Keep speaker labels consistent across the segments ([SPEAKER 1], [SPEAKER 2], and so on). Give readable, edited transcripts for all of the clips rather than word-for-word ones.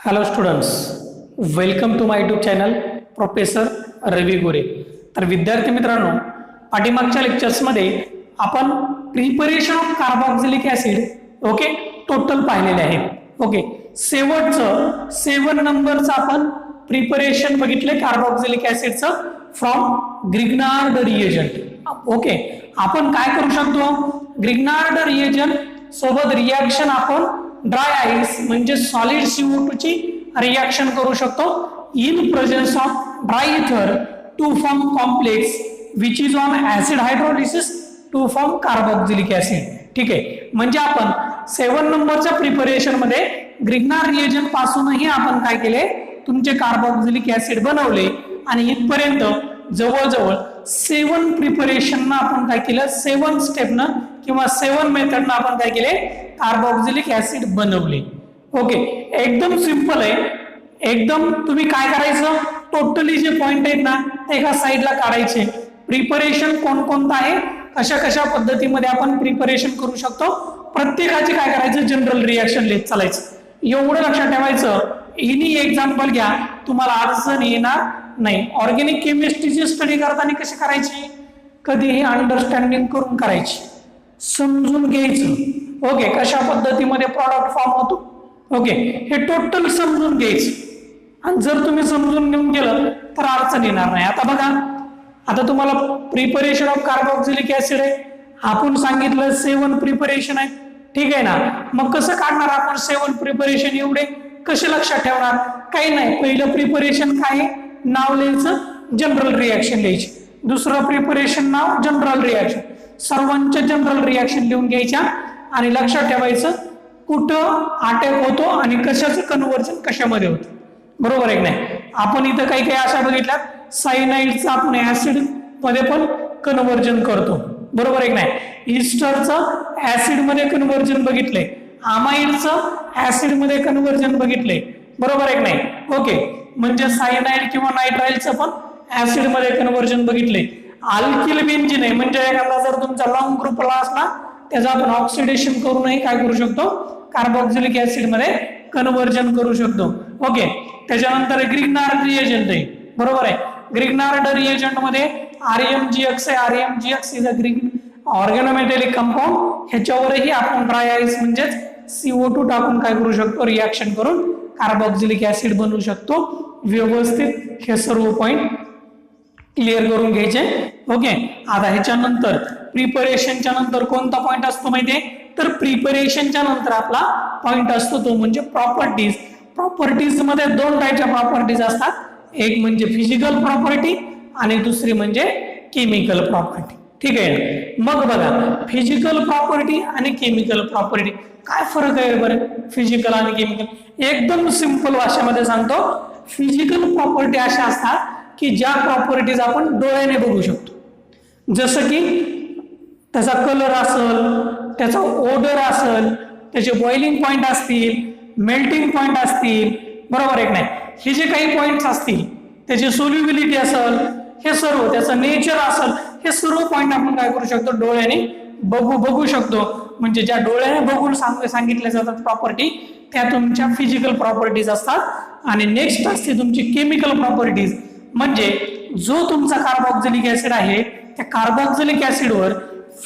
[SPEAKER 1] Hello students, welcome to my YouTube channel professor Ravi Gore. तर विद्यार्थी मित्रांनो, पाठीमागच्या लेक्चर्समध्ये आपण preparation of carboxylic acid okay total पाहिलेले आहे. ओके, शेवटचं 7 नंबरचं आपण प्रिपरेशन बघितले कार्बोक्सिलिक ऍसिडचं फ्रॉम ग्रिग्नार्ड रिएजंट. ओके, आपण काय करू शकतो? ग्रिग्नार्ड रिएजंट सोबत रिएक्शन आपण ड्राय आईस म्हणजे सॉलिड CO2 ची रिएक्शन करू शकतो in presence of dry ether to form complex which is on acid hydrolysis to form carboxylic acid. ठीक आहे, म्हणजे आपण 7 नंबरच्या प्रिपरेशन मध्ये ग्रिग्नार्ड रिएजंट पासूनही आपण काय केले, तुमचे कार्बोक्सिलिक ऍसिड बनवले आणि इथपर्यंत जवळजवळ 7 प्रिपरेशन आपण काय केलं, 7 स्टेपनं किंवा 7 मेथडनं आपण काय केले, कार्बोक्सिलिक ऍसिड बनवले. ओके, एकदम सिंपल आहे. एकदम तुम्ही काय करायचं, टोटली जे पॉइंट आहेत ना ते एका साईडला काढायचे. प्रिपरेशन कोणकोणतं आहे, कशा कशा पद्धतीमध्ये आपण प्रिपरेशन करू शकतो, प्रत्येकाचे काय करायचं, जनरल रिएक्शन लिहित चालायचं. एवढं लक्षात ठेवायचं. एनी एक्झाम्पल घ्या, तुम्हाला अडचण येणार नाही. ऑर्गॅनिक केमिस्ट्रीची स्टडी करताना कशी करायची, कधीही अंडरस्टँडिंग करून करायची, समजून घ्यायचं. ओके, कशा पद्धतीमध्ये प्रॉडक्ट फॉर्म होतो, ओके हे टोटल समजून घ्यायचं. आणि जर तुम्ही समजून घेऊन गेलं तर अडचण येणार नाही. आता बघा, आता तुम्हाला प्रिपरेशन ऑफ कार्बोक्सिलिक ऍसिड आहे, आपण सांगितलं 7 प्रिपरेशन आहे. ठीक आहे ना, मग कसं काढणार आपण 7 प्रिपरेशन, एवढे कसे लक्षात ठेवणार? काही नाही, पहिलं प्रिपरेशन काय, नाव लिहायचं, जनरल रिएक्शन लिहायची. दुसरं प्रिपरेशन नाव, जनरल रिएक्शन, सर्वांच्या जनरल रिएक्शन लिहून घ्यायच्या आणि लक्षात ठेवायचं कुठं अटॅक होतो आणि कशाचं कन्व्हर्जन कशामध्ये होतं. बरोबर आहे की नाही? आपण इथं काही काही अशा बघितल्यात, सायनाइडचं आपण ऍसिड मध्ये पण कन्व्हर्जन करतो. बरोबर आहे की नाही? इस्टरचं ऍसिड मध्ये कन्व्हर्जन बघितलंय, अमाइडचं ऍसिड मध्ये कन्व्हर्जन बघितलंय. बरोबर आहे की नाही? ओके, म्हणजे सायनाइड किंवा नायट्राइलचं पण ऍसिड मध्ये कन्व्हर्जन बघितलंय. अल्किल बेंझिन आहे, म्हणजे एखादा जर तुमचा लॉंग ग्रुपला असला त्याचं आपण ऑक्सिडेशन करूनही काय करू शकतो, कार्बोक्सिलिक ऍसिड मध्ये कन्व्हर्जन करू शकतो. ओके, त्याच्यानंतर ग्रिग्नार्ड रिएजंट आहे. बरोबर आहे, ग्रिग्नार्ड रिएजंट मध्ये RMGX आहे. RMGX is a organometallic compound. ह्याच्यावरही आपण ड्राय आईस म्हणजेच CO2 टाकून काय करू शकतो, रिएक्शन करून कार्बोक्सिलिक ऍसिड बनवू शकतो. व्यवस्थित हे सर्व पॉइंट क्लिअर करून घ्यायचे. ओके, आता ह्याच्यानंतर प्रिपरेशनच्या नंतर कोणता पॉइंट असतो माहितीये, तर प्रिपरेशनच्या नंतर आपला पॉइंट असतो तो म्हणजे प्रॉपर्टीज. प्रॉपर्टीज मध्ये 2 टाईपच्या प्रॉपर्टीज असतात, एक म्हणजे फिजिकल प्रॉपर्टी आणि दुसरी म्हणजे केमिकल प्रॉपर्टी. ठीक आहे, मग बघा फिजिकल प्रॉपर्टी आणि केमिकल प्रॉपर्टी काय फरक आहे बरं, फिजिकल आणि केमिकल? एकदम सिंपल भाषेमध्ये सांगतो. फिजिकल प्रॉपर्टी अशा असतात की ज्या प्रॉपर्टीज आपण डोळ्याने बघू शकतो, जसं की त्याचा कलर असेल, त्याचा ओडर असेल, त्याचे बॉइलिंग पॉइंट असतील, मेल्टिंग पॉइंट असतील. बरोबर आहे की नाही? हे जे काही पॉइंट्स असतील, त्याची सोल्युबिलिटी असेल, हे सर्व त्याचं नेचर असेल, हे सर्व पॉइंट आपण काय करू शकतो, डोळ्याने बघू शकतो. म्हणजे ज्या डोळ्याने बघून सांगितल्या जातात प्रॉपर्टी, त्या तुमच्या फिजिकल प्रॉपर्टीज असतात. आणि नेक्स्ट असते तुमची केमिकल प्रॉपर्टीज, म्हणजे जो तुमचा कार्बोक्सिलिक ऍसिड आहे त्या कार्बोक्सिलिक ऍसिडवर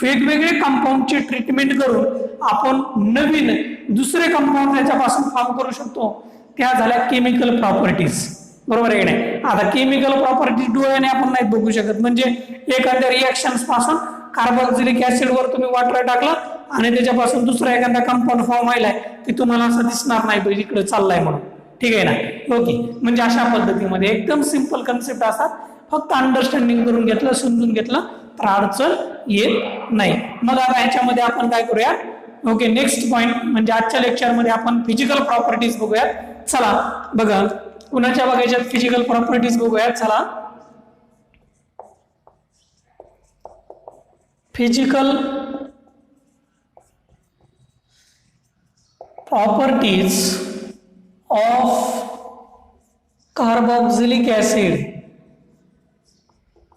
[SPEAKER 1] वेगवेगळे कंपाऊंडची ट्रीटमेंट करून आपण नवीन दुसरे कंपाऊंड त्याच्यापासून फॉर्म करू शकतो. त्या झाल्या केमिकल प्रॉपर्टीज. बरोबर आहे की नाही? आता केमिकल प्रॉपर्टीज डोळ्याने आपण नाही बघू शकत, म्हणजे एखाद्या रिएक्शन्स पासून कार्बोक्सिलिक ऍसिडवर तुम्ही वॉटर टाकलं आणि त्याच्यापासून दुसरा एखादा कंपाऊंड फॉर्म व्हायलाय की तुम्हाला असं दिसणार नाही तो इकडे चाललाय म्हणून. ठीक आहे ना? ओके, म्हणजे अशा पद्धतीमध्ये एकदम सिंपल कन्सेप्ट असतात. फक्त अंडरस्टँडिंग करून घेतलं, समजून घेतलं तर अडचण येत नाही. मग आता ह्याच्यामध्ये आपण काय करूया, ओके नेक्स्ट पॉइंट म्हणजे आजच्या लेक्चरमध्ये आपण फिजिकल प्रॉपर्टीज बघूयात. चला बघा, कुणाच्या बघायच्या फिजिकल प्रॉपर्टीज बघूयात. चला, physical properties of carboxylic acid.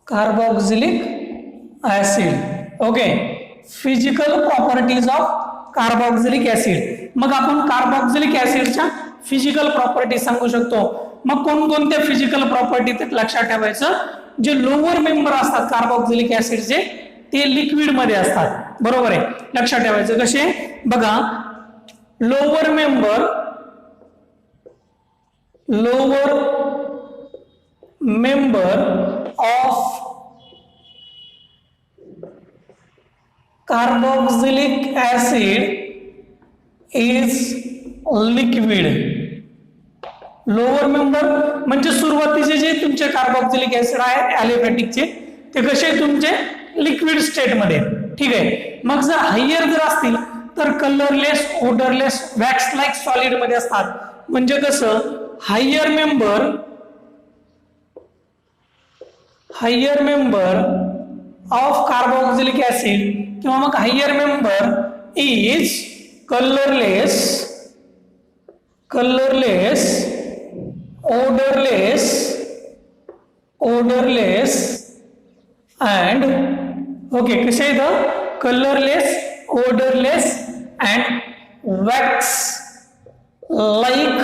[SPEAKER 1] Carboxylic acid. Okay, physical properties of carboxylic acid. मग आपण कार्बोक्सिलिक ऍसिडच्या फिजिकल प्रॉपर्टी सांगू शकतो. मग कोणकोणत्या फिजिकल प्रॉपर्टी ते लक्षात ठेवायचं. जे लोअर मेंबर असतात कार्बोक्सिलिक ऍसिडचे ते लिक्विड मध्ये असतात. बरोबर आहे, लक्षात ठेवायचं. कसे बघा, lower member of carboxylic acid is liquid. Lower member म्हणजे सुरुवातीचे जे तुमचे कार्बोक्सिलिक ऍसिड आहे ॲलिफॅटिकचे ते कसे तुमचे लिक्विड स्टेट मध्ये. ठीक आहे. मग जर हायर जर असतील तर colourless, odourless, wax like solid मध्ये असतात. म्हणजे कसं, higher member of carboxylic acid किंवा मग higher member is colourless, odorless and okay, कसे आहे कलरलेस, odorless and wax like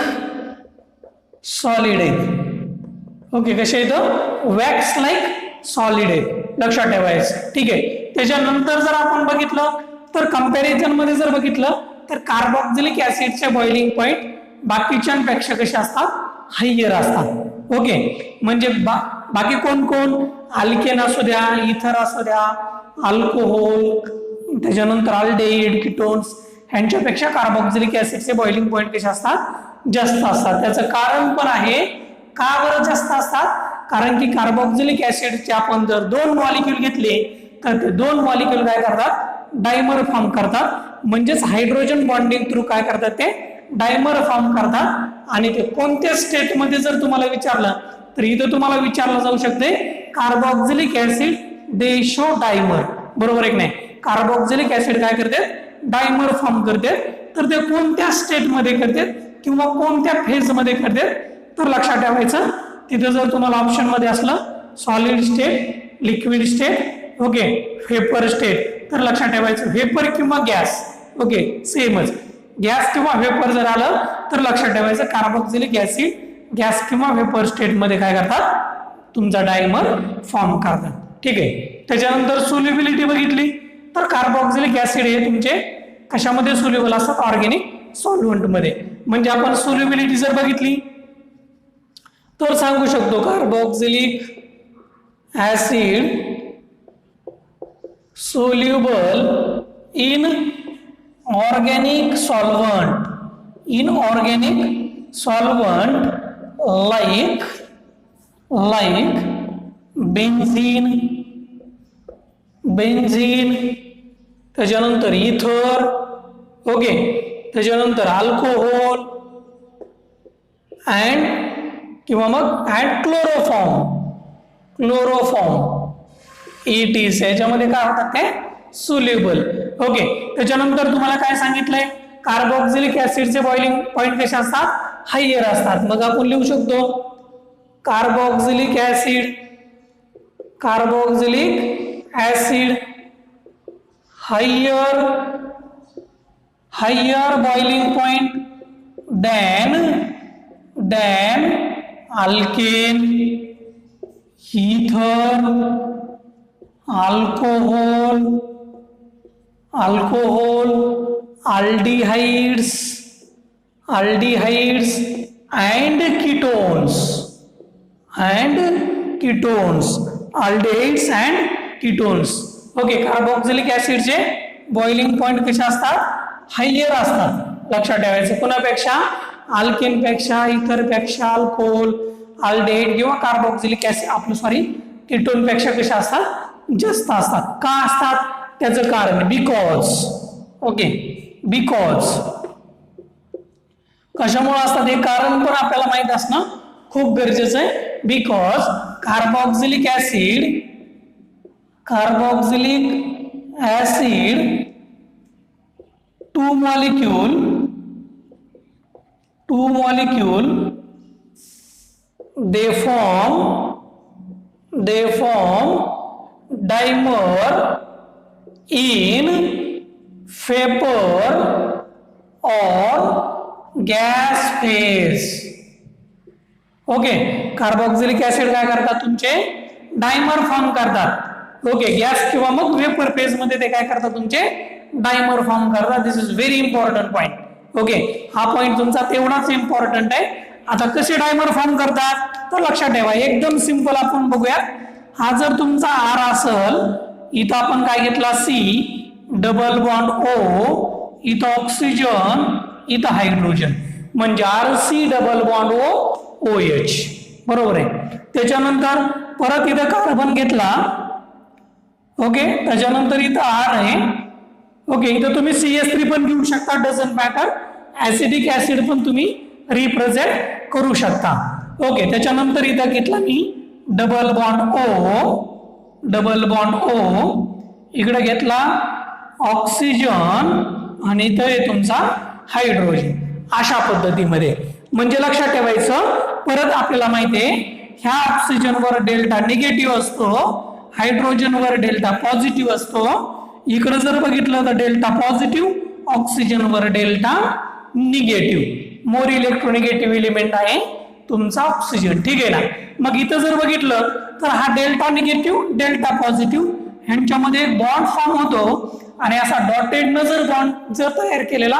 [SPEAKER 1] solid आहे. ओके, कसे आहे वॅक्स लाईक सॉलिड आहे, लक्षात ठेवायचं. ठीक आहे. त्याच्यानंतर जर आपण बघितलं तर कंपॅरिझन मध्ये जर बघितलं तर कार्बोक्सिलिक ऍसिडचे बॉइलिंग पॉइंट बाकीच्यांपेक्षा कसे असतात, हायर असतात. ओके, म्हणजे बाकी कोण कोण, अल्केन असू द्या, इथर असू द्या, अल्कोहोल, त्याच्यानंतर अल्डेहिड, कीटोन्स ह्यांच्यापेक्षा कार्बोक्सिलिक ऍसिडचे बॉइलिंग पॉइंट कसे असतात, जास्त असतात. त्याचं कारण पण आहे. का बरं जास्त असतात? कारण की कार्बोक्सिलिक ऍसिडचे आपण जर 2 मॉलिक्यूल घेतले तर ते 2 मॉलिक्यूल काय करतात, डायमर फॉर्म करतात. म्हणजेच हायड्रोजन बॉन्डिंग थ्रू काय करतात, ते डायमर फॉर्म करतात. आणि ते कोणत्या स्टेट मध्ये जर तुम्हाला विचारलं तर इथं तुम्हाला विचारलं जाऊ शकते carboxylic acid they show dimer. बरोबर आहे की नाही? कार्बोक्सिलिक ऍसिड काय करते, डायमर फॉर्म करते. तर ते कोणत्या स्टेट मध्ये करते किंवा कोणत्या फेज मध्ये करते तर लक्षात ठेवायचं. तिथे जर तुम्हाला ऑप्शन मध्ये असलं solid state, liquid state, okay, vapour state, तर लक्षात ठेवायचं व्हेपर किंवा गॅस. ओके, सेमच. गॅस किंवा व्हेपर जर आलं तर लक्षात ठेवायचं कार्बोक्सिलिक ऍसिड गॅस किंवा व्हेपर स्टेट मध्ये काय करतात, तुमचा डायमर फॉर्म करतात. ठीक आहे. त्याच्यानंतर सोल्युबिलिटी बघितली तर कार्बोक्सिलिक ऍसिड हे तुमचे कशामध्ये सोल्युबल असतात, ऑर्गेनिक सॉल्व्हंट मध्ये. म्हणजे आपण सोल्युबिलिटी जर बघितली तर सांगू शकतो carboxylic acid soluble in organic solvent, like benzene, त्याच्यानंतर इथर, ओके, त्याच्यानंतर अल्कोहोल अँड किंवा मग अँड क्लोरोफॉर्म इटीस याच्यामध्ये काय होतात ते सोल्युबल. ओके. त्याच्यानंतर तुम्हाला काय सांगितलंय, कार्बोक्सिलिक ऍसिडचे बॉइलिंग पॉइंट कसे असतात, हायर असतात. मग आपण लिहू शकतो carboxylic acid higher boiling point than alkane, ether, alcohol, aldehydes and ketones, aldehydes and ketones. Okay, carboxylic ऍसिडचे बॉइलिंग पॉइंट कसे असतात, हायर असतात. लक्षात ठेवायचं. कोणापेक्षा, अल्केन पेक्षा, इथर पेक्षा, अल्कोहोल, अल्डेहाइड किंवा कार्बोक्सिलिक ऍसिड कीटोन पेक्षा कसे असतात, जास्त असतात. का असतात त्याचं कारण, बिकॉज कशामुळे असतात हे कारण पण आपल्याला माहित असणं खूप गरजेचं आहे. Because carboxylic acid 2 molecule they form dimer in vapor or gas phase. Okay, carboxylic acid काय करतात तुमचे डायमर फॉर्म करतात. ओके, गॅस किंवा मग वेपर फेज मध्ये ते काय करतात तुमचे डायमर फॉर्म करतात. This is very important point. Okay, हा पॉइंट तुमचा तेवढाच इम्पॉर्टंट आहे. आता कसे डायमर फॉर्म करतात तर लक्षात ठेवा, एकदम सिंपल आपण बघूया. हा जर तुमचा आर असेल, इथं आपण काय घेतला सी, डबल बॉन्ड ओ, इथं ऑक्सिजन, इथं हायड्रोजन, म्हणजे R C double bond O O H. बरोबर आहे. त्याच्यानंतर परत इथं कार्बन घेतला. ओके, त्याच्यानंतर इथं आर आहे. ओके, इथं तुम्ही CH3 पण घेऊ शकता, डझंट मॅटर. ऍसिडिक ऍसिड पण तुम्ही रिप्रेझेंट करू शकता. ओके, त्याच्यानंतर इथं घेतला मी double bond O, double bond O, इकडे घेतला ऑक्सिजन आणि इथं आहे तुमचा हायड्रोजन. अशा पद्धतीमध्ये, म्हणजे लक्षात ठेवायचं. परत आपल्याला माहिती आहे ह्या ऑक्सिजनवर डेल्टा निगेटिव्ह असतो, हायड्रोजनवर डेल्टा पॉझिटिव्ह असतो. इकडे जर बघितलं तर डेल्टा पॉझिटिव्ह, ऑक्सिजनवर डेल्टा निगेटिव्ह. मोर इलेक्ट्रोनिगेटिव्ह एलिमेंट आहे तुमचा ऑक्सिजन. ठीक आहे ना. मग इथं जर बघितलं तर हा डेल्टा निगेटिव्ह, डेल्टा पॉझिटिव्ह ह्यांच्यामध्ये एक बॉन्ड फॉर्म होतो आणि असा डॉटेड न जर बॉन्ड जर तयार केलेला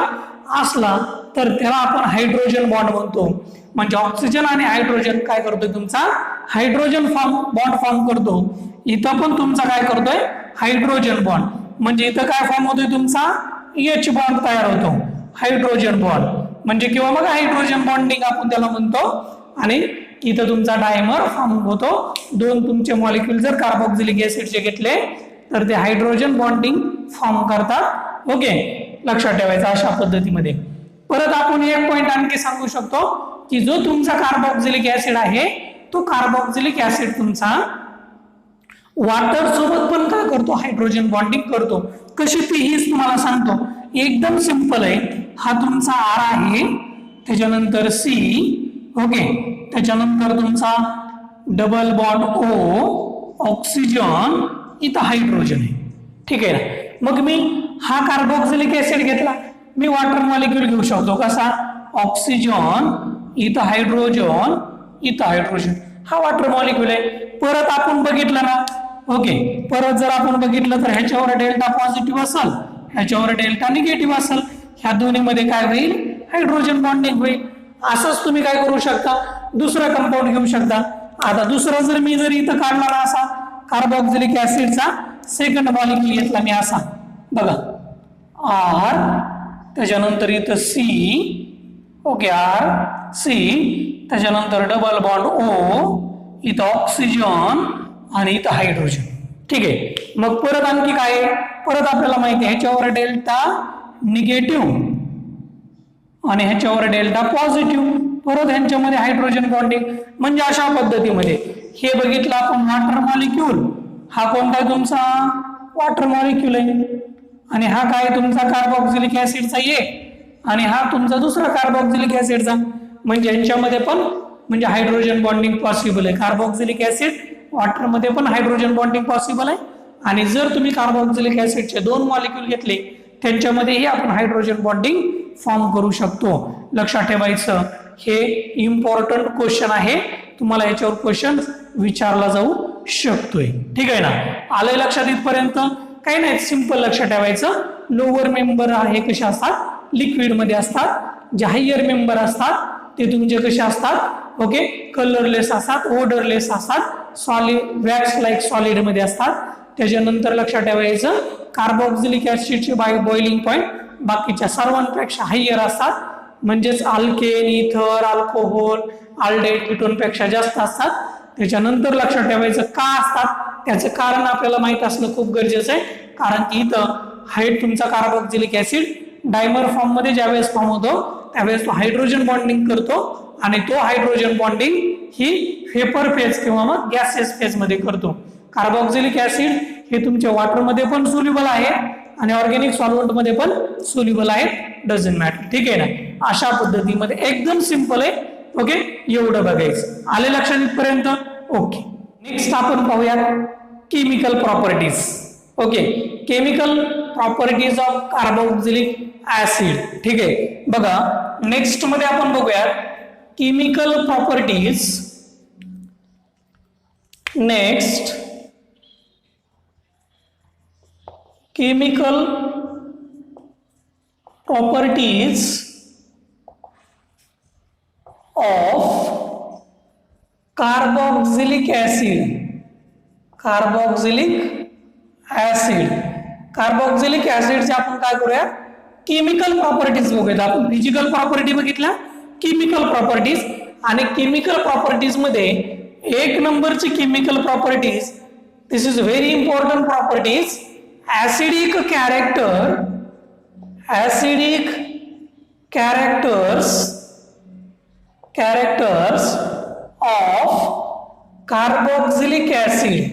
[SPEAKER 1] असला तर त्याला आपण हायड्रोजन बॉन्ड म्हणतो. म्हणजे ऑक्सिजन आणि हायड्रोजन काय करतोय तुमचा हायड्रोजन बॉन्ड फॉर्म करतो. इथं पण तुमचा काय करतोय हायड्रोजन बॉन्ड, म्हणजे इथं काय फॉर्म होतोय तुमचा एच बॉन्ड तयार होतो, हायड्रोजन बॉन्ड, म्हणजे किंवा मग हायड्रोजन बॉन्डिंग आपण त्याला म्हणतो. आणि इथं तुमचा डायमर फॉर्म होतो. दोन तुमचे मॉलिक्यूल जर कार्बोक्सिलिक ऍसिडचे घेतले तर ते हायड्रोजन बॉन्डिंग फॉर्म करतात. ओके, लक्षात ठेवायचं अशा पद्धतीमध्ये. परत आपण एक पॉइंट आणखी सांगू शकतो की जो तुमचा कार्बोक्सिलिक ऍसिड आहे तो कार्बोक्सिलिक ऍसिड तुमचा वॉटर सोबत पण काय करतो हायड्रोजन बॉन्डिंग करतो. कशी ती हीच तुम्हाला सांगतो. एकदम सिंपल आहे. हा तुमचा आर आहे, त्याच्यानंतर सी. ओके, त्याच्यानंतर तुमचा डबल बॉन्ड ओ, ऑक्सिजन, इथं हायड्रोजन आहे. ठीक आहे ना. मग मी हा कार्बोक्सिलिक ऍसिड घेतला, मी वॉटर मॉलिक्यूल घेऊ शकतो. कसा ऑक्सिजन, इथं हायड्रोजन, इथं हायड्रोजन, हा वॉटर मॉलिक्यूल आहे. परत आपण बघितलं ना. ओके, परत जर आपण बघितलं तर ह्याच्यावर डेल्टा पॉझिटिव्ह असेल, ह्याच्यावर डेल्टा निगेटिव्ह असेल, ह्या दोन्हीमध्ये काय होईल हायड्रोजन बॉन्डिंग होईल. असंच तुम्ही काय करू शकता, दुसरा कंपाऊंड घेऊ शकता. आता दुसरं जर मी इथं काढला ना असा कार्बोक्सिलिक ऍसिडचा सेकंड मॉलिक्यूल घेतला मी असा, बघा आर, त्याच्यानंतर इथं सी. ओके, आर सी, त्याच्यानंतर डबल बॉन्ड ओ, इथं ऑक्सिजन आणि इथं हायड्रोजन. ठीक आहे. मग परत आणखी काय, परत आपल्याला माहिती आहे ह्याच्यावर डेल्टा निगेटिव्ह आणि ह्याच्यावर डेल्टा पॉझिटिव्ह, परत ह्यांच्यामध्ये हायड्रोजन बॉन्डिंग. म्हणजे अशा पद्धतीमध्ये हे बघितलं आपण वॉटर मॉलिक्यूल. हा कोणता आहे तुमचा वॉटर मॉलिक्यूल आहे आणि हा काय तुमचा कार्बोक्सिलिक ऍसिडचा एक आणि हा तुमचा दुसरा कार्बोक्सिलिक ऍसिडचा. म्हणजे यांच्यामध्ये पण म्हणजे हायड्रोजन बॉन्डिंग पॉसिबल आहे. कार्बोक्सिलिक ऍसिड वॉटर मध्ये पण हायड्रोजन बॉन्डिंग पॉसिबल आहे. आणि जर तुम्ही कार्बोक्सिलिक ऍसिडचे दोन मॉलिक्यूल घेतले त्यांच्यामध्येही आपण हायड्रोजन बॉन्डिंग फॉर्म करू शकतो. लक्षात ठेवायचं, हे इम्पॉर्टंट क्वेश्चन आहे. तुम्हाला याच्यावर क्वेश्चन विचारला जाऊ शकतोय. ठीक आहे ना. आलंय लक्षात इथपर्यंत? काही नाही, सिंपल लक्षात ठेवायचं. लोअर मेंबर आहे कसे असतात लिक्विड मध्ये असतात. जे हायर मेंबर असतात ते तुमचे कसे असतात ओके कलरलेस असतात, ओडरलेस असतात, सॉलिड वॅक्स लाईक सॉलिड मध्ये असतात. त्याच्यानंतर लक्षात ठेवायचं कार्बोक्सिलिक ऍसिडचे बॉइलिंग पॉइंट बाकीच्या सर्वांपेक्षा हायर असतात. म्हणजेच अल्केन, इथर, अल्कोहोल, आल्डेट, कीटोन पेक्षा जास्त असतात. त्याच्यानंतर लक्षात ठेवायचं का असतात त्याचं कारण आपल्याला माहित असणं खूप गरजेचं आहे. कारण की इथं हाईट तुमचा कार्बोक्सिलिक ऍसिड डायमर फॉर्म मध्ये ज्यावेळेस फॉर्म होतो त्यावेळेस तो हायड्रोजन बॉन्डिंग करतो आणि तो हायड्रोजन बॉन्डिंग ही वेपर फेज किंवा मग गॅसेस फेज मध्ये करतो. कार्बोक्सिलिक ऍसिड हे तुमच्या वॉटर मध्ये पण सोल्युबल आहे आणि ऑर्गॅनिक सॉल्व्हंट मध्ये पण सोल्युबल आहे. Doesn't matter. ठीक आहे ना. अशा पद्धतीमध्ये एकदम सिंपल आहे. ओके, एवढं बघायचं. आले लक्षात इथपर्यंत? ओके. नेक्स्ट आपण पाहूया chemical properties. Okay, chemical properties of carboxylic acid. ठीक आहे, बघा नेक्स्ट मध्ये आपण बघूया chemical properties. Next chemical properties of carboxylic acid. Carboxylic acid. Carboxylic ऍसिडचे आपण काय करूया, केमिकल प्रॉपर्टीज बघूयात. आपण फिजिकल प्रॉपर्टी बघितल्या, केमिकल प्रॉपर्टीज. आणि केमिकल प्रॉपर्टीज मध्ये एक नंबरची chemical properties, this is very important properties, acidic character, acidic characters of carboxylic acid.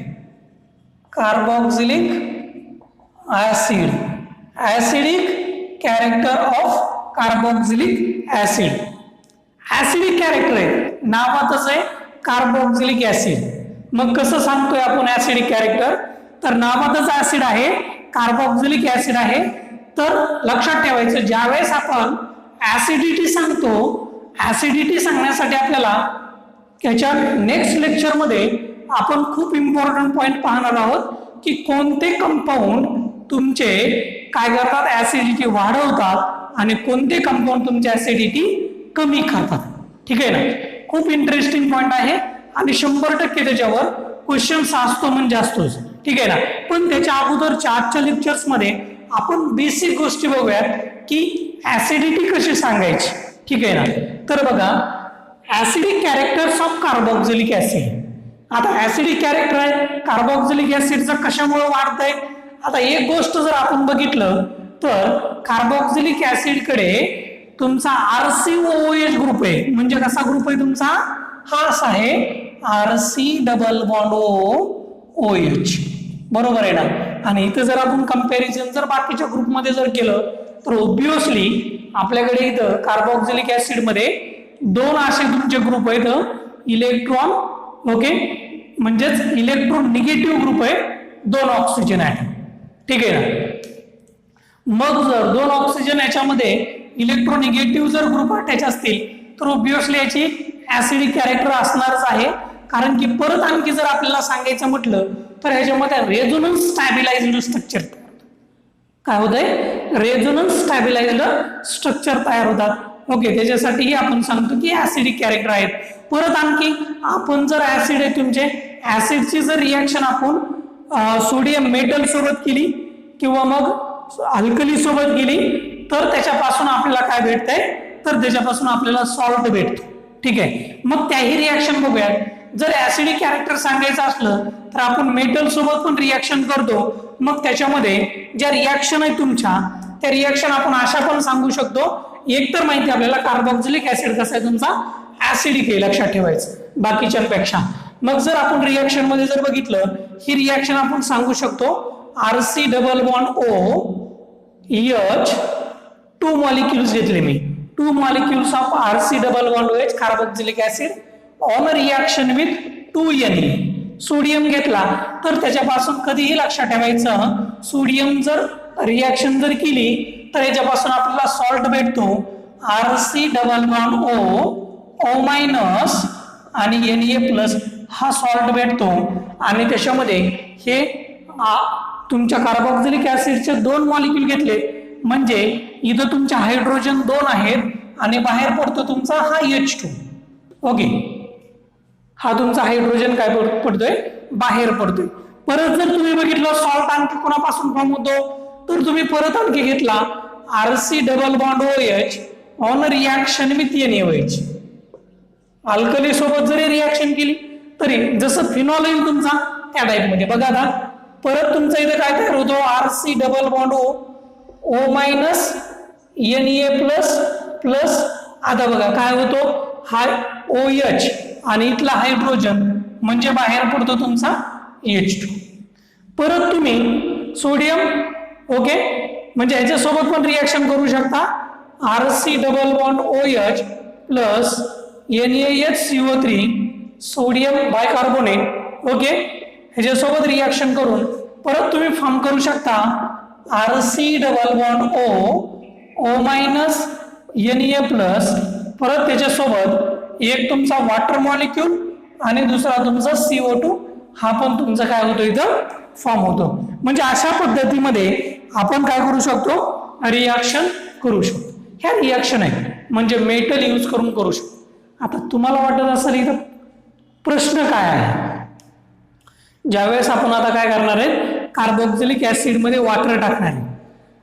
[SPEAKER 1] Carboxylic acid. Acidic character of carboxylic acid. Acidic character आहे, नावातच आहे कार्बोक्सिलिक ऍसिड. मग कसं सांगतोय आपण ऍसिडिक कॅरेक्टर, तर नावातच ऍसिड आहे, कार्बोक्सिलिक ऍसिड आहे. तर लक्षात ठेवायचं, ज्यावेळेस आपण ऍसिडिटी सांगतो, ऍसिडिटी सांगण्यासाठी आपल्याला त्याच्या नेक्स्ट लेक्चर मध्ये आपण खूप इम्पॉर्टंट पॉइंट पाहणार आहोत की कोणते कंपाऊंड तुमचे काय करतात, ऍसिडिटी वाढवतात आणि कोणते कंपाऊंड तुमची ऍसिडिटी कमी करतात. ठीक आहे ना, खूप इंटरेस्टिंग पॉइंट आहे आणि 100% त्याच्यावर क्वेश्चन्स असतो म्हणजे असतोच. ठीक आहे ना, पण त्याच्या अगोदरच्या आजच्या लेक्चर्स मध्ये आपण बेसिक गोष्टी बघूयात की ऍसिडिटी कशी सांगायची. ठीक आहे ना, तर बघा acidic characters of carboxylic acid. आता ऍसिडिक कॅरेक्टर आहे कार्बोक्सिलिक ऍसिडचं कशामुळे वाढतंय. आता एक गोष्ट जर आपण बघितलं तर कार्बोक्सिलिक ऍसिड कडे तुमचा RCOOH ग्रुप आहे. म्हणजे कसा ग्रुप आहे तुमचा, हा असा आहे RC डबल बॉन्ड OH. बरोबर आहे ना. आणि इथं जर आपण कंपॅरिझन जर बाकीच्या ग्रुपमध्ये जर केलं तर ऑब्वियसली आपल्याकडे इथं कार्बोक्सिलिक ऍसिड मध्ये दोन असे तुमचे ग्रुप आहेत, इलेक्ट्रॉन, ओके, म्हणजेच इलेक्ट्रॉन निगेटिव्ह ग्रुप आहे, 2 ऑक्सिजन ऍटम. ठीक आहे ना. मग जर 2 ऑक्सिजन याच्यामध्ये इलेक्ट्रोनिगेटिव्ह जर ग्रुप अटॅच असतील तर ऑब्वियसली याची ऍसिडिक कॅरेक्टर असणारच आहे. कारण की परत आणखी जर आपल्याला सांगायचं म्हटलं तर ह्याच्यामध्ये रेझोनन्स स्टॅबिलाइज्ड स्ट्रक्चर काय होतंय, रेझोनन्स स्टॅबिलाइज्ड स्ट्रक्चर तयार होतात. ओके, त्याच्यासाठीही आपण सांगतो की ऍसिडिक कॅरेक्टर आहेत. परत आणखी आपण जर ऍसिड आहे तुमचे, ऍसिडची जर रिॲक्शन आपण सोडियम मेटल सोबत केली किंवा मग अल्कली सोबत केली तर त्याच्यापासून आपल्याला काय भेटतंय, तर त्याच्यापासून आपल्याला सॉल्ट भेटतो. ठीक आहे, मग त्याही रिॲक्शन बघूयात. जर ऍसिडिक कॅरेक्टर सांगायचं असलं तर आपण मेटल सोबत पण रिॲक्शन करतो. मग त्याच्यामध्ये ज्या रिॲक्शन आहे तुमच्या, त्या रिॲक्शन आपण अशा पण सांगू शकतो. एक तर माहिती आपल्याला कार्बोक्सिलिक ऍसिड कसा आहे तुमचा, ऍसिडिक आहे, लक्षात ठेवायचं बाकीच्यांपेक्षा. मग जर आपण रिॲक्शन मध्ये जर बघितलं, ही रिॲक्शन आपण सांगू शकतो RC double bond OH, 2 molecules घेतले मी, 2 molecules of RC double bond OH carboxylic acid on reaction with 2 Na. Sodium घेतला तर त्याच्यापासून कधीही लक्षात ठेवायचं, सोडियम जर रिॲक्शन जर केली तर याच्यापासून आपल्याला सॉल्ट भेटतो RC double bond O minus आणि Na+, हा सॉल्ट भेटतो. आणि त्याच्यामध्ये हे तुमच्या कार्बोक्सिलिक ऍसिडचे 2 मॉलिक्यूल घेतले म्हणजे इथं तुमचे हायड्रोजन 2 आहेत आणि बाहेर पडतो तुमचा हा H2. ओके, हा तुमचा हायड्रोजन काय पडतोय, बाहेर पडतोय. परत जर तुम्ही बघितलं सॉल्ट आणखी कोणापासून फॉर्म होतो तर तुम्ही परत आणखी घेतला RC double bond OH on reaction with NaOH. Alkali सोबत जरी रिॲक्शन केली तरी जसं फिनॉल येईल तुमचा त्या टाइप मध्ये. बघा आता परत तुमचा इथे काय तयार होतो, RC double bond O minus Na++. आता बघा काय होतो, हा OH आणि इथला हायड्रोजन म्हणजे बाहेर पडतो तुमचा H2. परत तुम्ही सोडियम, ओके, म्हणजे ह्याच्यासोबत पण रिॲक्शन करू शकता, RC double bond OH plus NaHCO3 sodium bicarbonate. Okay, ह्याच्यासोबत रिॲक्शन करून परत तुम्ही फॉर्म करू शकता RC double bond O minus Na plus, परत त्याच्यासोबत एक तुमचा वॉटर मॉलिक्यूल आणि दुसरा तुमचा CO2 हा पण तुमचा काय होतो इथं फॉर्म होतो. म्हणजे अशा पद्धतीमध्ये आपण काय करू शकतो, रिॲक्शन करू शकतो. ह्या रिॲक्शन आहे म्हणजे मेटल यूज करून करू शकतो. आता तुम्हाला वाटत असेल इथं प्रश्न काय आहे, ज्यावेळेस आपण आता काय करणार आहे, कार्बोक्सिलिक ऍसिड मध्ये वॉटर टाकणार आहे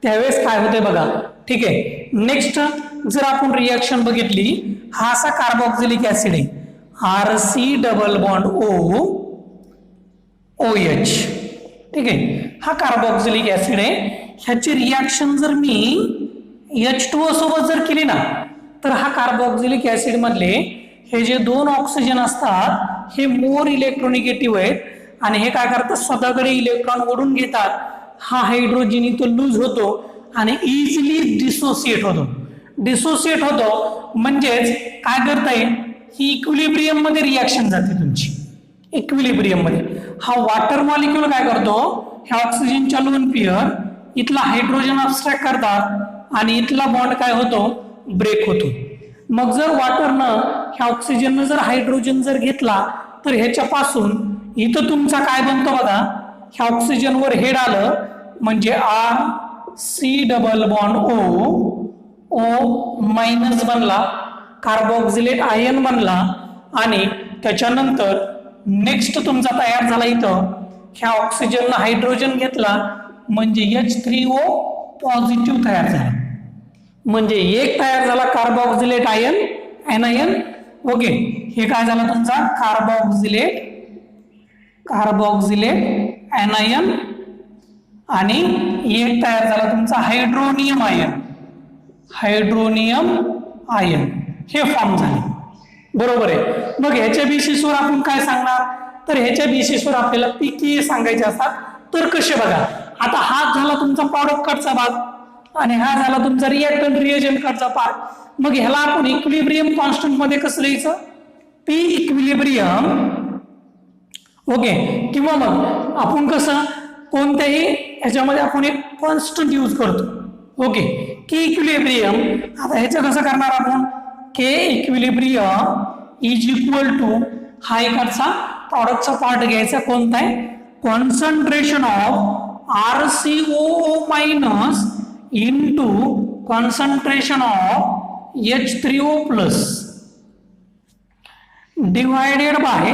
[SPEAKER 1] त्यावेळेस काय होते बघा. ठीक आहे, नेक्स्ट जर आपण रिॲक्शन बघितली, हा असा कार्बोक्सिलिक ऍसिड आहे RC डबल बॉन्ड OH. ठीक आहे, हा कार्बोक्सिलिक ऍसिड आहे. ह्याची रिॲक्शन जर मी H2O सोबत जर केली ना, तर हा कार्बोक्सिलिक ऍसिड मधले हे जे दोन ऑक्सिजन असतात हे मोर इलेक्ट्रोनिगेटिव्ह आहेत आणि हे काय करतात, स्वतःकडे इलेक्ट्रॉन ओढून घेतात. हा हायड्रोजन इथं लूज होतो आणि इझिली डिसोसिएट होतो. म्हणजेच काय करता येईल, ही इक्विलिब्रियम मध्ये रिॲक्शन जाते तुमची. इक्विलिब्रियम मध्ये हा वॉटर मॉलिक्यूल काय करतो, ह्या ऑक्सिजनच्या लोन पेअर इथला हायड्रोजन अब्स्ट्रॅक्ट करतात आणि इथला बॉन्ड काय होतो, ब्रेक होतो. मग जर वॉटरनं ह्या ऑक्सिजननं जर हायड्रोजन जर घेतला तर ह्याच्यापासून इथं तुमचा काय बनतो बघा, ह्या ऑक्सिजनवर हेड आलं म्हणजे RC double bond O minus बनला, कार्बोक्सिलेट आयन बनला आणि त्याच्यानंतर नेक्स्ट तुमचा तयार झाला इथं, ह्या ऑक्सिजननं हायड्रोजन घेतला म्हणजे H3O पॉझिटिव्ह तयार झाला. म्हणजे एक तयार झाला कार्बोक्सिलेट आयन एनायन. ओके, हे काय झालं तुमचा कार्बोक्सिलेट एनायन आणि एक तयार झाला तुमचा हायड्रोनियम आयन. हे फॉर्म झाले. बरोबर आहे. मग ह्याच्या बेसिसवर आपण काय सांगणार, तर ह्याच्या बेसिसवर आपल्याला पीके सांगायचे असतात. तर कसे बघा, आता हा झाला तुमचा प्रॉडक्ट कडचा भाग आणि हा झाला तुमचा रिएक्टंट रिएजंट कडचा पार्ट. मग ह्याला आपण इक्विलिब्रियम कॉन्स्टंट मध्ये कसं लिहायचं, पी इक्विलिब्रियम. ओके, किंवा मग आपण कसं कोणत्याही ह्याच्यामध्ये आपण एक कॉन्स्टंट यूज करतो. Okay, K equilibrium. आता ह्याचं कसं करणार आपण, K equilibrium is equal to हा एकाचा प्रॉडक्टचा पार्ट घ्यायचा कोणता आहे, concentration of RCOO minus into concentration of H3O plus divided by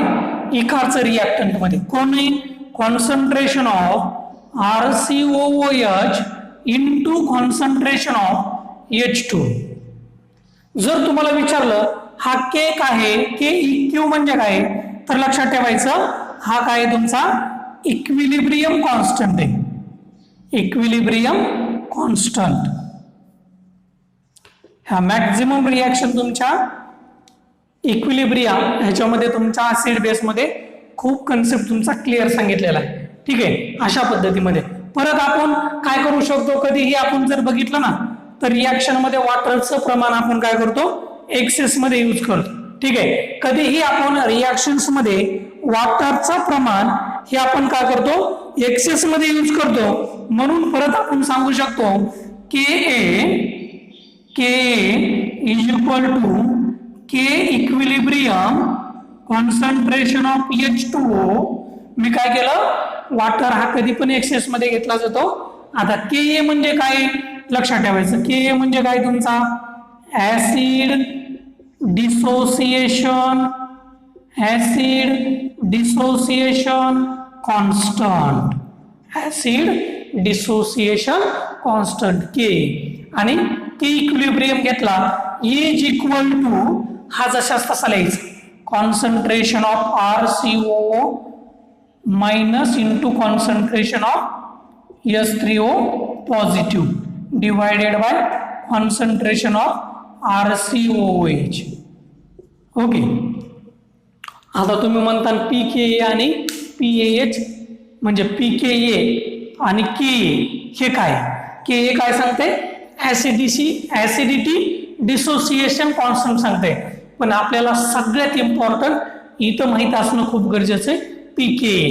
[SPEAKER 1] इकारचं रिॲक्टंट मध्ये कोण आहे, concentration of RCOOH into concentration of H2. जर तुम्हाला विचारलं हा के काय आहे, के इक्यू म्हणजे काय, तर लक्षात ठेवायचं हा काय तुमचा इक्विलिब्रियम कॉन्स्टंट आहे. इक्विलिब्रियम कॉन्स्टंट ह्या मॅक्झिमम रिॲक्शन तुमच्या इक्विलिब्रियम ह्याच्यामध्ये तुमच्या ऍसिड बेस मध्ये खूप कन्सेप्ट तुमचा क्लिअर सांगितलेला आहे. ठीक आहे, अशा पद्धतीमध्ये परत आपण काय करू शकतो, कधीही आपण जर बघितलं ना तर रिॲक्शन मध्ये वॉटरचं प्रमाण आपण काय करतो, एक्सेस मध्ये यूज करतो. ठीक आहे, कधीही आपण रिॲक्शन्स मध्ये वॉटरचं प्रमाण हे आपण काय करतो, एक्सेस मध्ये यूज करतो. म्हणून परत आपण सांगू शकतो K is equal to K equilibrium concentration of H2O. मी काय केलं, वॉटर हा कधी पण एक्सेस मध्ये घेतला जातो. आता के म्हणजे काय लक्षात ठेवायचं, के म्हणजे काय तुमचा acid dissociation constant, acid dissociation constant K. आणि के इक्विलिब्रियम घेतला इज इक्वल टू हा जशाच तसा लिहायचा, concentration of RCOO minus into concentration of H3O positive divided by concentration of RCOOH. Okay, आता तुम्ही म्हणता PKA आणि PAH म्हणजे PKA आणि KA हे काय, KA काय सांगते, ऍसिडिटी डिसोसिएशन कॉन्स्टंट सांगते. पण आपल्याला सगळ्यात इम्पॉर्टंट इथं माहित असणं खूप गरजेचं आहे, PKA.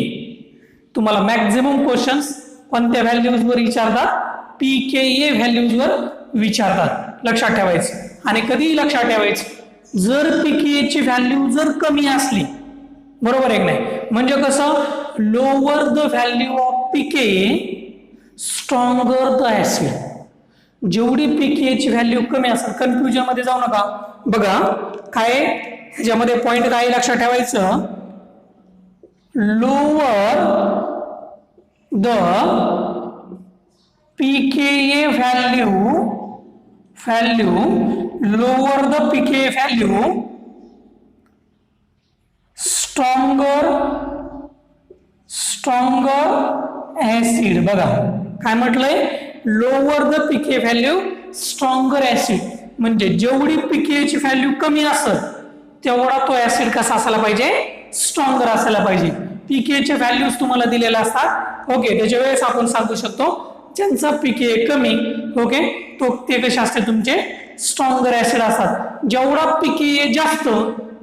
[SPEAKER 1] तुम्हाला मॅक्झिमम क्वेश्चन्स कोणत्या व्हॅल्यूजवर विचारतात, PKA व्हॅल्यूजवर विचारतात. लक्षात ठेवायचं. आणि कधीही लक्षात ठेवायचं जर पीके ची व्हॅल्यू जर कमी असली, बरोबर आहे की नाही, म्हणजे कसं lower the value of pK stronger the acid. जेवढी पीके ची व्हॅल्यू कमी असेल, कन्फ्युजन मध्ये जाऊ नका. बघा काय ह्याच्यामध्ये पॉइंट काय लक्षात ठेवायचं, lower the pKa value lower the pKa value stronger acid. बघा काय म्हटलंय, lower the pKa value stronger acid, म्हणजे जेवढी pKa ची व्हॅल्यू कमी असेल तेवढा तो ऍसिड कसा असायला पाहिजे, स्ट्रॉंगर असायला पाहिजे. pKa चे व्हॅल्यूज तुम्हाला दिलेल्या असतात. ओके, त्याच्या वेळेस आपण सांगू शकतो ज्यांचा pKa कमी, ओके, तो ते कसे असते तुमचे स्ट्रॉंगर ऍसिड असतात. जेवढा pKa जास्त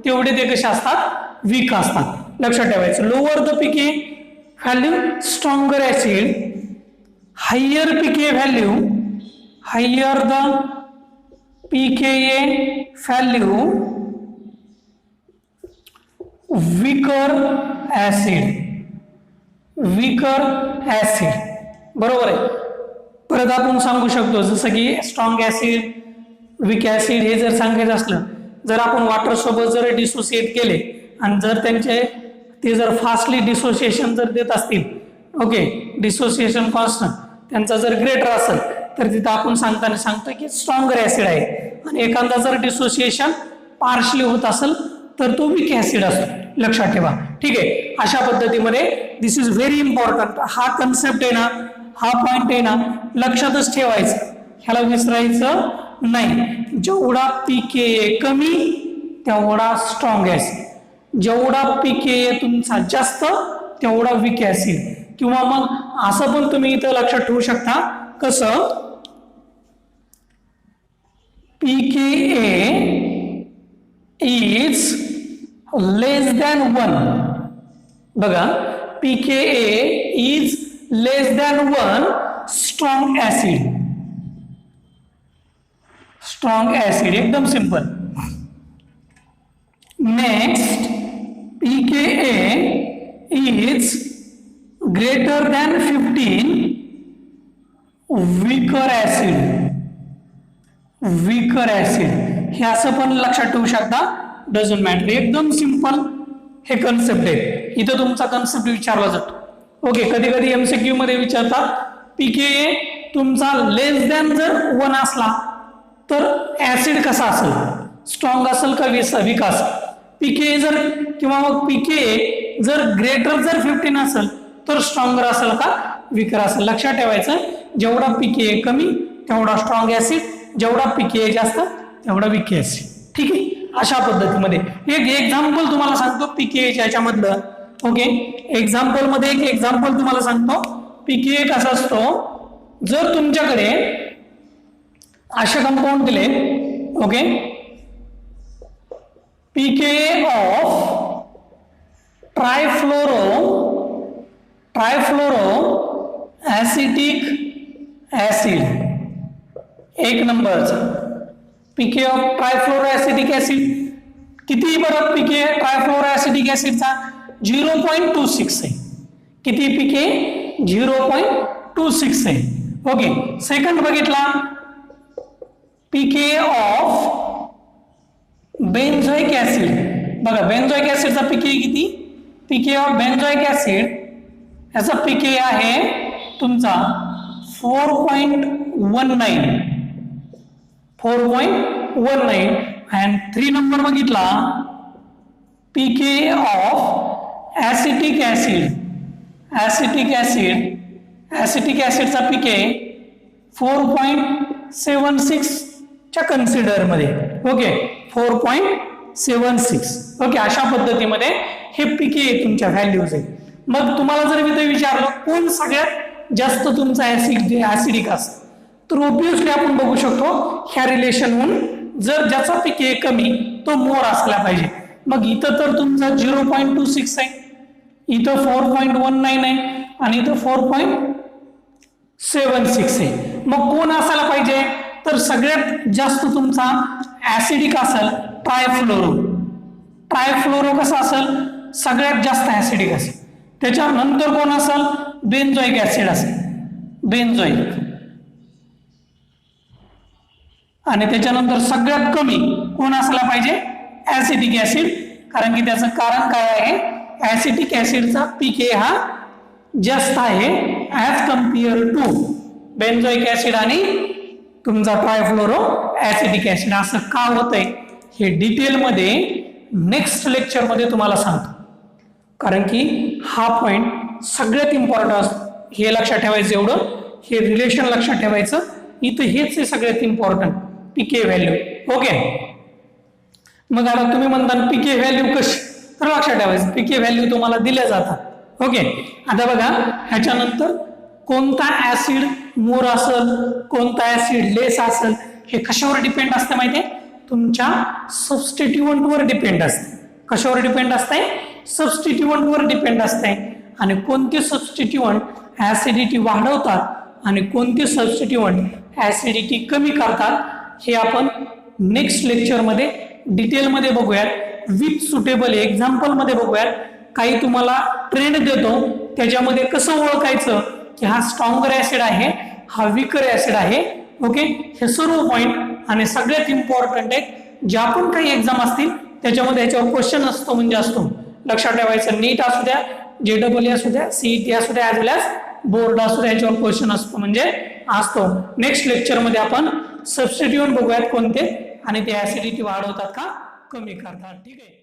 [SPEAKER 1] तेवढे ते कसे असतात, वीक असतात. लक्षात ठेवायचं, lower the pKa value stronger acid, higher pKa value, higher the pKa value weaker acid. बरोबर आहे. परत आपण सांगू शकतो जसं की स्ट्रॉंग ऍसिड, वीक ऍसिड हे जर सांगायचं असलं, जर आपण वॉटर सोबत जर डिसोसिएट केले आणि जर ते जर फास्टली डिसोसिएशन जर देत असतील, ओके, डिसोसिएशन कॉन्स्टंट त्यांचा जर ग्रेटर असेल तर तिथं आपण सांगताना सांगतो की स्ट्रॉंगर ऍसिड आहे. आणि एखादा जर डिसोसिएशन पार्शली होत असेल तर तो वीक ऍसिड असतो. लक्षात ठेवा, ठीक आहे. अशा पद्धतीमध्ये दिस इज व्हेरी इम्पॉर्टंट. हा कन्सेप्ट आहे ना, हा पॉइंट आहे ना, लक्षातच ठेवायचं, ह्याला विसरायचं नाही. जेवढा pKa कमी तेवढा स्ट्रॉंग ऍसिड, जेवढा pKa तुमचा जास्त तेवढा वीक ऍसिड. किंवा मग असं पण तुम्ही इथं लक्षात ठेवू शकता, कसं pKa is less than 1. बघा, pKa is less than 1 strong acid, एकदम simple. Next, pKa is greater than 15 weaker acid. हे असं पण लक्षात ठेवू शकता, डझंट मॅटर. एकदम सिंपल हे कन्सेप्ट आहे. इथं तुमचा कन्सेप्ट विचारला जातो. ओके, कधी कधी एमसीक्यू मध्ये विचारतात pKa तुमचा लेस दॅन जर 1 असला तर ऍसिड कसा असेल, स्ट्रॉंग असेल का वीक असेल. pKa जर किंवा मग pKa जर ग्रेटर जर 15 असेल तर स्ट्रॉंगर असेल का वीकर असेल. लक्षात ठेवायचं, जेवढा pKa कमी तेवढा स्ट्रॉंग ऍसिड, जेवढा pKa जास्त तेवढा वीक ऍसिड. ठीक आहे. अशा पद्धतीमध्ये एक एक्झाम्पल तुम्हाला सांगतो pKa च्या याच्यामधलं. ओके, एक्झाम्पल मध्ये एक एक्झाम्पल तुम्हाला सांगतो. pKa कसा असतो, जर तुमच्याकडे असे कंपाऊंड दिले, okay, pKa of trifluoro acetic acid, एक नंबरचा pKa of trifluoro acetic acid किती, बरं pKa ट्रायफ्लोरो ऍसिटिक ऍसिडचा 0.26 आहे. किती pKa 0.26 आहे. ओके, सेकंड बघितला pKa ऑफ बेन्झोइक ऍसिड. बघा, बेन्झोइक ऍसिडचा pKa किती, pKa ऑफ बेन्झोइक ऍसिड याचा pKa आहे तुमचा 4.19 and 3 नंबर बघितला pKa ऑफ ऍसिटिक ऍसिडचा pKa 4.76 च्या कन्सिडर मध्ये. ओके, 4.76. ओके, अशा पद्धतीमध्ये हे pKa तुमच्या व्हॅल्यूज आहेत. मग तुम्हाला जर मी विचारलं कोण सगळ्यात जास्त तुमचा ऍसिडिक असतं, तर ऑब्विसली आपण बघू शकतो ह्या रिलेशनहून, जर ज्याचा pKa कमी तो मोर असला पाहिजे. मग इथं तर तुमचा 0.26 आहे, इथं 4.19 आहे आणि इथं 4.76 आहे. मग कोण असायला पाहिजे, तर सगळ्यात जास्त तुमचा ऍसिडिक असेल ट्रायफ्लोरो. ट्रायफ्लोरो कसा असेल, सगळ्यात जास्त ऍसिडिक असेल. त्याच्यानंतर कोण असेल, बेन्झोइक ऍसिड असेल, बेन्झोइक. आणि त्याच्यानंतर सगळ्यात कमी कोण असला पाहिजे, ऍसिटिक ऍसिड. कारण की त्याचं कारण काय आहे, ऍसिटिक ऍसिडचा पीके हा जास्त आहे ऍज कम्पेअर टू बेन्झोइक ऍसिड आणि तुमचा ट्रायफ्लोरो ऍसिटिक ऍसिड. असं का होतंय हे डिटेलमध्ये नेक्स्ट लेक्चरमध्ये तुम्हाला सांगतो. कारण की हा पॉइंट सगळ्यात इम्पॉर्टंट असतो. हे लक्षात ठेवायचं, एवढं हे रिलेशन लक्षात ठेवायचं. इथं हेच आहे सगळ्यात इम्पॉर्टंट, पीके व्हॅल्यू. ओके. मग आता तुम्ही म्हणता पीके व्हॅल्यू कशी, तर लक्षात ठेवायचं पीके व्हॅल्यू तुम्हाला दिल्या जातात. ओके. आता बघा ह्याच्यानंतर कोणता ऍसिड मोर असेल, कोणता ऍसिड लेस असेल, हे कशावर डिपेंड असते माहितीये, तुमच्या सबस्टिट्यूएंटवर डिपेंड असते. कशावर डिपेंड असते, सबस्टिट्यूएंटवर डिपेंड असते. आणि कोणते सबस्टिट्यूएंट ऍसिडिटी वाढवतात आणि कोणते सबस्टिट्यूएंट ऍसिडिटी कमी करतात, हे आपण नेक्स्ट लेक्चरमध्ये डिटेलमध्ये बघूयात. विथ सुटेबल एक्झाम्पल मध्ये बघूयात. काही तुम्हाला ट्रेंड देतो, त्याच्यामध्ये कसं ओळखायचं की हा स्ट्रॉंगर ऍसिड आहे, हा वीकर ऍसिड आहे. ओके. हे सर्व पॉइंट आणि सगळ्यात इम्पॉर्टंट आहे, ज्या पण काही एक्झाम असतील त्याच्यामध्ये ह्याच्यावर क्वेश्चन असतो म्हणजे असतो. लक्षात ठेवायचं, नीट असू द्या, JEE असू द्या, CET असू द्या, ऍज वेल एज बोर्ड असू द्या, याच्यावर क्वेश्चन असतो म्हणजे असतो. नेक्स्ट लेक्चरमध्ये आपण सबस्टिट्यूएंट बघूयात कोणते आणि ते ऍसिडिटी वाढवतात का कमी करतात. ठीक आहे.